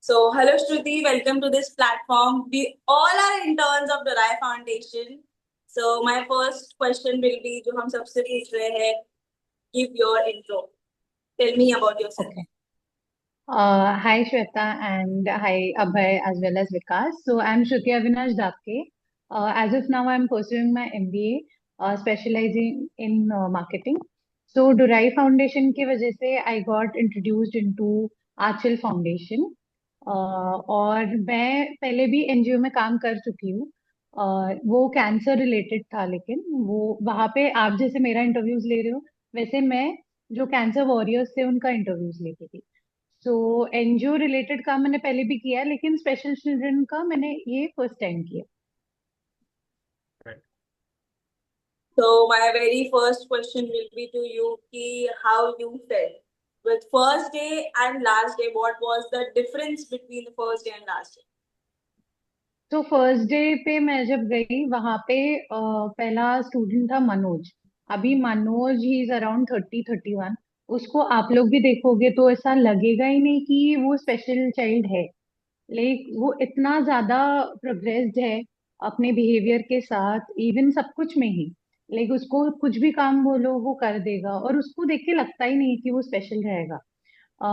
Hello Shruti, welcome to this platform. We all are interns of the Rai Foundation. My first question will be जो हम सबसे पूछ रहे हैं, give your intro. Tell me about yourself. Okay. Hi Shweta and hi Abhay as well as Vikas. So I'm Shruti Avinash Dapke. As of now, I'm pursuing my MBA, specializing in marketing. So Durai Foundation की वजह से I got introduced into Achal Foundation. और मैं पहले भी NGO में काम कर चुकी हूँ। वो कैंसर रिलेटेड था, लेकिन वो वहाँ पे आप जैसे मेरा इंटरव्यूज ले रहे हो, वैसे मैं जो कैंसर वॉरियर्स थे उनका इंटरव्यूज लेती थी। सो एनजीओ रिलेटेड काम मैंने पहले भी किया है, लेकिन स्पेशल चिल्ड्रन का मैंने ये फर्स्ट टाइम किया। Right. My very first question will be to you, कि how you felt with first day and last day. What was the difference between the first day and last day? तो first day पे मैं जब गई वहां पे पहला student था मनोज। अभी मनोज ही इज अराउंड 30-31। उसको आप लोग भी देखोगे तो ऐसा लगेगा ही नहीं कि वो स्पेशल चाइल्ड है। लाइक वो इतना ज्यादा प्रोग्रेस्ड है अपने बिहेवियर के साथ, इवन सब कुछ में ही। लाइक उसको कुछ भी काम बोलो वो कर देगा, और उसको देख के लगता ही नहीं कि वो स्पेशल रहेगा। अ,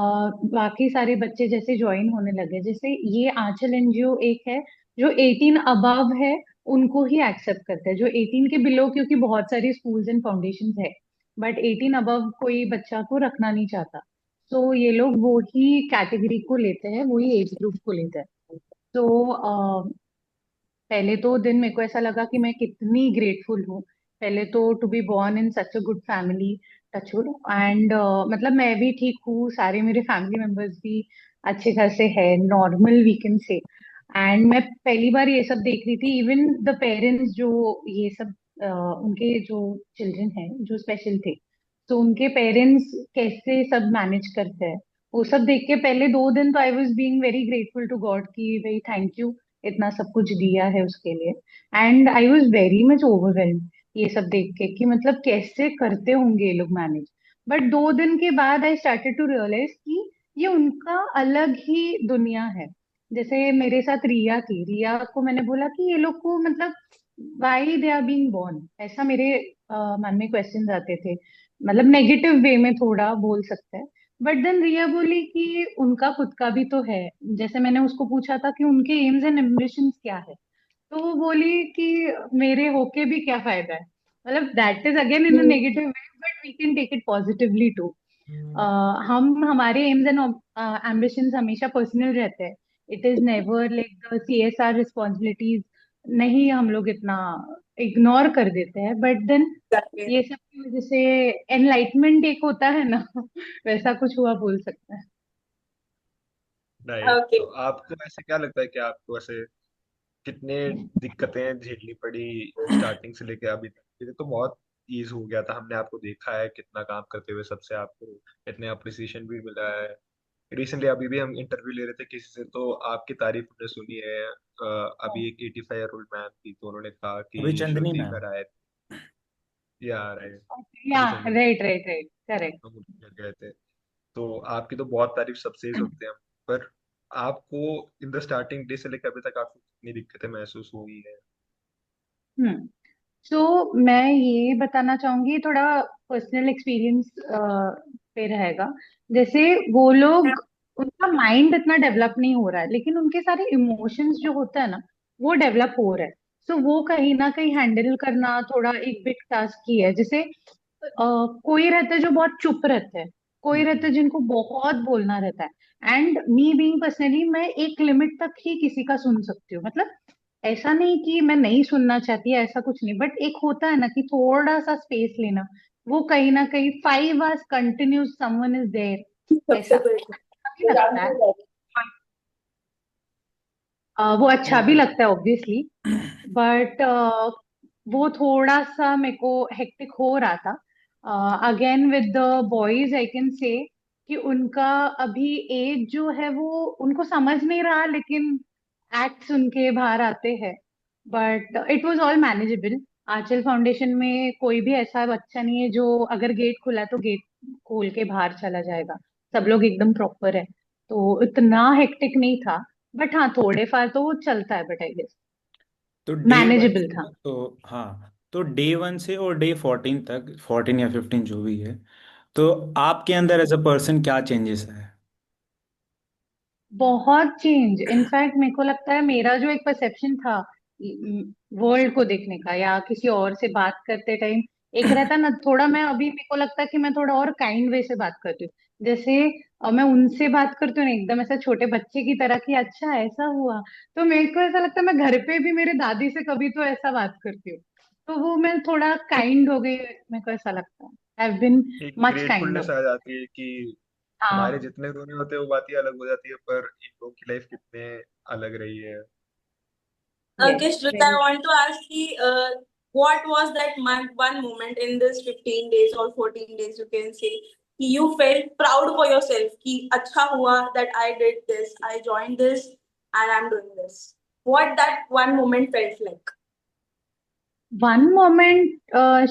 बाकी सारे बच्चे जैसे ज्वाइन होने लगे, जैसे ये आंचल एनजीओ एक है जो 18 अबव है उनको ही एक्सेप्ट करता है। जो 18 के बिलो, क्योंकि बहुत सारी स्कूल्स एंड फाउंडेशंस है, बट 18 अबव कोई बच्चा को रखना नहीं चाहता। तो ये लोग वो ही कैटेगरी को लेते हैं, वही एज ग्रुप को लेते हैं। तो पहले तो दिन मेरे को ऐसा लगा कि मैं कितनी ग्रेटफुल हूँ। पहले तो to be born in such a good family, touch wood. And मतलब मैं भी ठीक हूँ, सारे मेरे फैमिली मेंबर्स भी अच्छे खासे है, normal we can say. And मैं पहली बार ये सब देख रही थी, इवन द पेरेंट्स जो ये सब उनके जो चिल्ड्रन हैं जो स्पेशल थे, तो उनके पेरेंट्स कैसे सब मैनेज करते हैं, वो सब देख के पहले 2 दिन तो I was being very grateful to God कि भाई थैंक यू, इतना सब कुछ दिया है उसके लिए। And I was very much overwhelmed ये सब देख के कि मतलब कैसे करते होंगे ये लोग मैनेज। बट 2 दिन के बाद आई स्टार्टेड टू रियलाइज कि ये उनका अलग ही दुनिया है। जैसे मेरे साथ रिया थी, रिया को मैंने बोला कि ये लोग को मतलब why they are being born, ऐसा मेरे मन में क्वेश्चन आते थे। मतलब नेगेटिव वे में थोड़ा बोल सकते हैं। बट देन रिया बोली कि उनका खुद का भी तो है। जैसे मैंने उसको पूछा था कि उनके एम्स एंड एम्बिशंस क्या है, तो वो बोली कि मेरे होके भी क्या फायदा है। मतलब that is again in a negative way, but we can take it positively too. हम हमारे एम्स एंड एम्बिशंस हमेशा पर्सनल रहते हैं। It is never like the CSR responsibilities, नहीं हम लोग इतना इग्नोर कर देते हैं। But then Exactly. ये सब की वजह से एनलाइटमेंट एक होता है ना, वैसा कुछ हुआ बोल सकते हैं। राइट, तो Okay. आपको ऐसे क्या लगता है कि आपको ऐसे कितने दिक्कतें झेलनी पड़ी स्टार्टिंग से लेके अभी तक? ये तो बहुत ईज हो गया था, हमने आपको देखा है कितना काम करते हुए, सबसे आपको इतने अप्रिसिएशन भी मिला है। रिसेंटली अभी भी हम इंटरव्यू ले रहे थे किसी से, तो आपकी तारीफ हमने सुनी है। अभी एक 85 ईयर ओल्ड मैम थी, तो उन्होंने कहा अभी कि चंदनी श्रुति मैम। घर आए थे। या राइट, या अभी चंदन राइट राइट राइट, करेक्ट। हम उनके घर गए थे। तो आपकी तो बहुत तारीफ सबसे ही सुनते हैं हम। पर आपको इन द स्टार्टिंग डे से लेकर अभी तक आपको कितनी दिक्कतें महसूस हुई है? हम्म। तो मैं ये बताना चाहूंगी, थोड़ा पर्सनल एक्सपीरियंस पे रहेगा। जैसे वो लोग, उनका माइंड इतना डेवलप नहीं हो रहा है, लेकिन उनके सारे इमोशंस जो होता है ना, वो डेवलप हो रहा है। सो वो कहीं ना कहीं हैंडल करना थोड़ा एक बिग टास्क ही है। जैसे कोई रहता है जो बहुत चुप रहता है, कोई रहता है जिनको बहुत बोलना रहता है। एंड मी बीइंग पर्सनली, मैं एक लिमिट तक ही किसी का सुन सकती हूँ। मतलब ऐसा नहीं कि मैं नहीं सुनना चाहती, ऐसा कुछ नहीं, बट एक होता है ना कि थोड़ा सा स्पेस लेना। वो कहीं ना कहीं 5 hours continuous someone is there, ऐसा सबसे पहले अच्छा भी लगता है। वो अच्छा भी लगता है ऑब्वियसली, बट वो थोड़ा सा मेरे को हेक्टिक हो रहा था। Again with the boys I can say कि उनका अभी एज जो है वो उनको समझ नहीं रहा, लेकिन एक्ट्स उनके बाहर आते हैं। But it was all manageable. Aanchal Foundation में कोई भी ऐसा बच्चा नहीं है जो अगर गेट खुला तो गेट खोल के बाहर चला जाएगा। सब लोग एकदम प्रॉपर है। तो इतना हेक्टिक नहीं था, बट हाँ थोड़े फार तो वो चलता है, बट आई गेस तो डे वन मैनेजेबल से था। ना, तो हाँ, तो डे वन से और डे 14 तक, 14 या 15 जो भी है, तो आपके अंदर एज अ पर्सन क्या चेंजेस है? बहुत चेंज, इनफैक्ट मेरे को लगता है मेरा जो एक परसेप्शन था वर्ल्ड को देखने का या किसी और से बात करते टाइम, एक रहता ना थोड़ा, मैं अभी मेरे को लगता है कि मैं थोड़ा और काइंड वे से बात करती हूँ। जैसे मैं उनसे बात करती हूँ ना एकदम ऐसा छोटे बच्चे की तरह कि अच्छा ऐसा हुआ, तो मेरे को ऐसा लगता है मैं घर पे भी मेरे दादी से कभी तो ऐसा बात करती हूँ, तो वो मैं थोड़ा काइंड हो गई, मेरे को ऐसा लगता है आई हैव बीन एक मच ग्रेटफुलनेस काइंडर। आ जाती है कि हमारे हाँ। जितने रोने होते हैं वो बात ही अलग हो जाती है, पर इन लोगों की लाइफ कितने अलग रही है। Yes, Okay, Shruti, I very. want to ask you, what was that one moment in this 15 days or 14 days, you can say, कि you felt proud for yourself, कि अच्छा हुआ that I did this, I joined this, and I'm doing this. What that one moment felt like? One moment,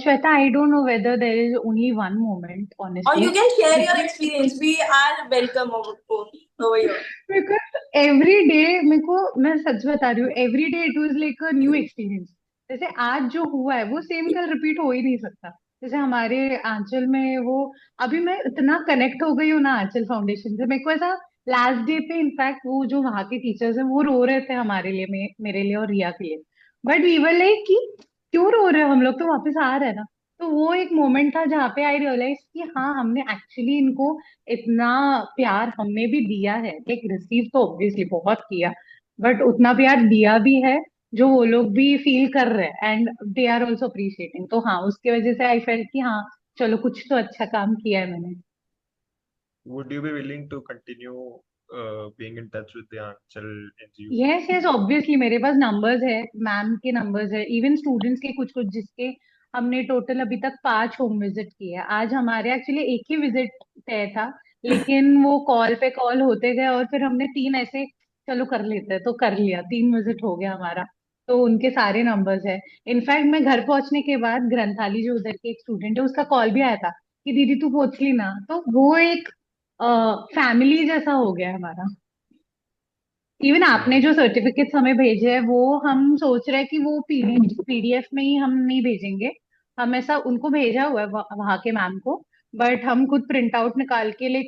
Shweta, I don't know whether there is only one moment, Or you honestly, can share your because experience. We are welcome over here. because every day मेरे को, मैं सच बता रही हूँ, every day it was like a new experience। जैसे आज जो हुआ है वो सेम कल रिपीट हो ही नहीं सकता। जैसे हमारे आंचल में वो, अभी मैं इतना कनेक्ट हो गई हूँ ना आंचल फाउंडेशन से, मेरे को ऐसा लास्ट डे पे इनफैक्ट वो जो वहाँ के टीचर्स हैं वो रो रहे थे हमारे लिए, मेरे लिए और रिया के लिए, बट वी वर लाइक कि क्यों रो रहे हो, हम लोग तो वापस आ रहे हैं ना। तो वो एक मोमेंट था जहाँ पे आई रियलाइज कि हाँ हमने एक्चुअली इनको इतना प्यार हमने भी दिया है, लाइक रिसीव तो ऑब्वियसली बहुत किया, बट उतना प्यार दिया भी है जो वो लोग भी फील कर रहे हैं, and they are also appreciating. तो हाँ उसकी वजह से आई फेल्ट कि हाँ चलो कुछ तो अच्छा काम किया है मैंने। Would you be willing to continue being in touch with the Anchal NGO? Yes yes obviously, मेरे पास नंबर्स है, मैम के नंबर्स है, इवन स्टूडेंट्स के कुछ कुछ, जिसके हमने टोटल अभी तक 5 होम विजिट किए हैं। आज हमारे एक्चुअली एक ही विजिट तय था, लेकिन वो कॉल पे कॉल होते गए और फिर हमने 3 ऐसे चलो कर लेते हैं तो कर लिया, 3 विजिट हो गया हमारा। तो उनके सारे नंबर्स है। इनफैक्ट मैं घर पहुंचने के बाद ग्रंथाली जो उधर के एक स्टूडेंट है उसका कॉल भी आया था कि दीदी तू पहुंच ली ना, तो वो एक फैमिली जैसा हो गया हमारा। इवन आपने Nice. जो सर्टिफिकेट्स हमें भेजे हैं वो हम सोच रहे हैं कि वो पीडीएफ में ही हम नहीं भेजेंगे, हम ऐसा उनको भेजा हुआ है वहाँ के मैम को, बट हम खुद प्रिंट आउट निकाल के ले,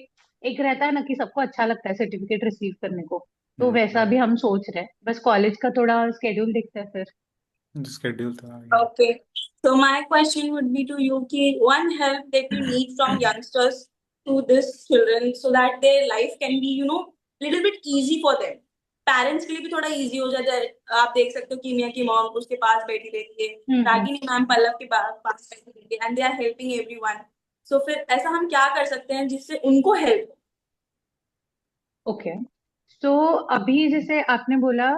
एक रहता है ना कि सबको अच्छा लगता है सर्टिफिकेट रिसीव करने को, तो वैसा भी Right. हम सोच रहे हैं, बस कॉलेज का थोड़ा स्केड्यूल देखते हैं फिर। स्केड्यूल तो आ गया। Okay. So my question would be to you, कि one help that you need from youngsters to this children so that their life can be, little bit easy for them. Parents के लिए भी थोड़ा easy हो जाता है। आप देख सकते हो कीमिया की मॉम उसके पास बैठी रहती है, हम्म। रागिनी मैम पल्लव के पास बैठी रहती है, and they are helping everyone. So फिर ऐसा हम क्या कर सकते हैं जिससे उनको हेल्प। ओके, तो अभी जैसे आपने बोला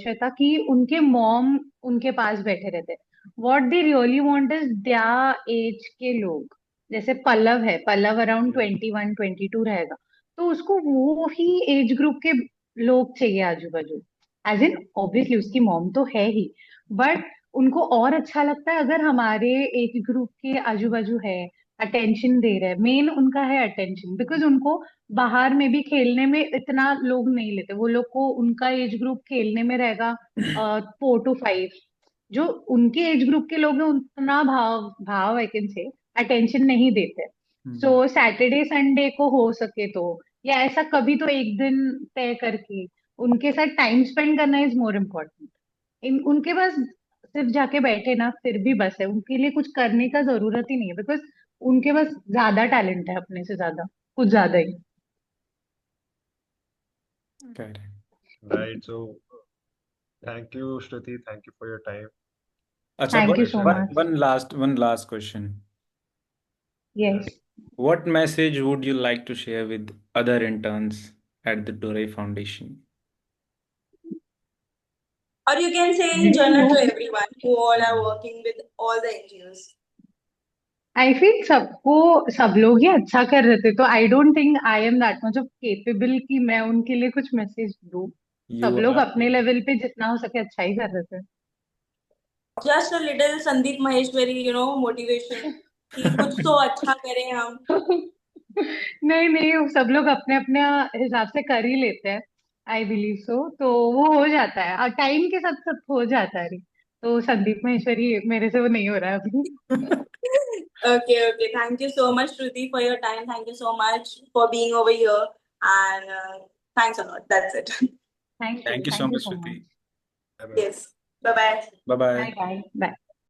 श्वेता कि उनके मॉम उनके पास बैठे रहते, what they really want is their age के लोग, जैसे पल्लव है, पल्लव अराउंड Yeah. 21-22 रहेगा, तो उसको वो ही एज ग्रुप के लोग चाहिए आजू बाजू, एज इन ऑब्वियसली उसकी मॉम तो है ही, बट उनको और अच्छा लगता है अगर हमारे एज ग्रुप के आजू बाजू है, अटेंशन दे रहे हैं, मेन उनका है अटेंशन, बिकॉज उनको बाहर में भी खेलने में इतना लोग नहीं लेते, वो लोग को उनका एज ग्रुप खेलने में रहेगा 4 to 5, जो उनके एज ग्रुप के लोग हैं उतना भाव भाव आई कैन से अटेंशन नहीं देते। सो हम्म। सैटरडे संडे को हो सके तो, या ऐसा कभी तो एक दिन तय करके उनके साथ टाइम स्पेंड करना इज मोर इम्पोर्टेंट। उनके पास सिर्फ जाके बैठे ना फिर भी बस है, उनके लिए कुछ करने का जरूरत ही नहीं है, बिकॉज उनके पास ज्यादा टैलेंट है अपने से ज्यादा, कुछ ज्यादा ही। Correct. Right. So, thank you, Shruti. Thank you for your time. अच्छा, thank It's you a so pleasure much. having you. One last question. Yes. Yes. What message would you like to share with other interns at the Durai Foundation? Or you can say I in don't general know, to everyone who all are working with all the NGOs. I think सबको, सब लोग ही अच्छा कर रहे थे, तो I don't think I am that much of capable कि मैं उनके लिए कुछ मैसेज दूं। सब You लोग are अपने लेवल पे जितना हो सके अच्छा ही कर रहे थे। Just a little Sandeep Maheshwari, motivation, कि कुछ तो अच्छा करें हम। नहीं नहीं, सब लोग अपने अपने हिसाब से कर ही लेते हैं, आई बिलीव सो। तो वो हो जाता है, और टाइम के साथ सब हो जाता है। तो संदीप माहेश्वरी मेरे से वो नहीं हो रहा है अभी। Okay. Thank you so much, Shruti, for your time. Thank you so much for being over here. And thanks a lot. That's it. Thank you so thank you much so Shruti. Much. Bye bye. Yes. Bye bye. Bye bye. Bye bye bye.